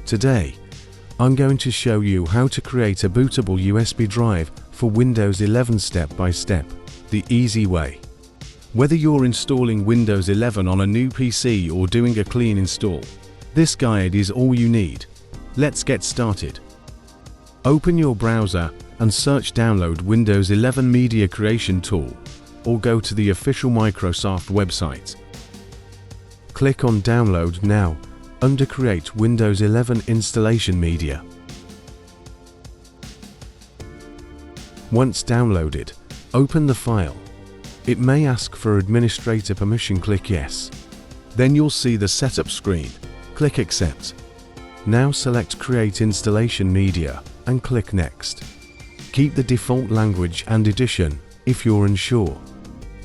Today, I'm going to show you how to create a bootable USB drive for Windows 11 step by step, the easy way. Whether you're installing Windows 11 on a new PC or doing a clean install, this guide is all you need. Let's get started. Open your browser and search Download Windows 11 Media Creation Tool, or go to the official Microsoft website. Click on Download Now under Create Windows 11 Installation Media. Once downloaded, open the file. It may ask for administrator permission. Click Yes. Then you'll see the setup screen. Click Accept. Now select Create Installation Media and click Next. Keep the default language and edition if you're unsure.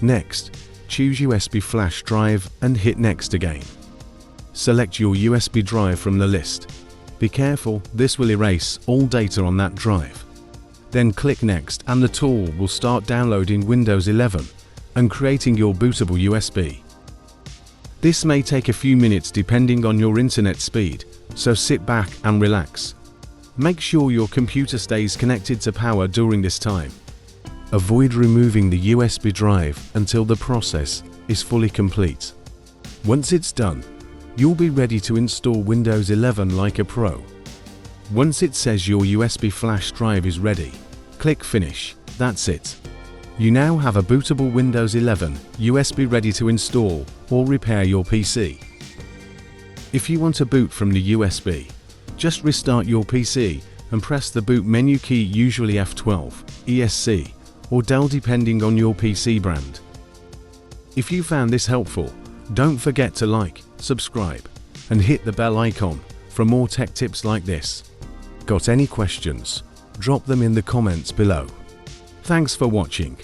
Next, choose USB flash drive and hit Next again. Select your USB drive from the list. Be careful, this will erase all data on that drive. Then click Next and the tool will start downloading Windows 11 and creating your bootable USB. This may take a few minutes depending on your internet speed, so sit back and relax. Make sure your computer stays connected to power during this time. Avoid removing the USB drive until the process is fully complete. Once it's done, you'll be ready to install Windows 11 like a pro. Once it says your USB flash drive is ready, click Finish. That's it. You now have a bootable Windows 11 USB ready to install or repair your PC. If you want to boot from the USB, just restart your PC and press the boot menu key, usually F12, ESC, or Del depending on your PC brand. If you found this helpful, don't forget to like, subscribe, and hit the bell icon for more tech tips like this. Got any questions? Drop them in the comments below. Thanks for watching.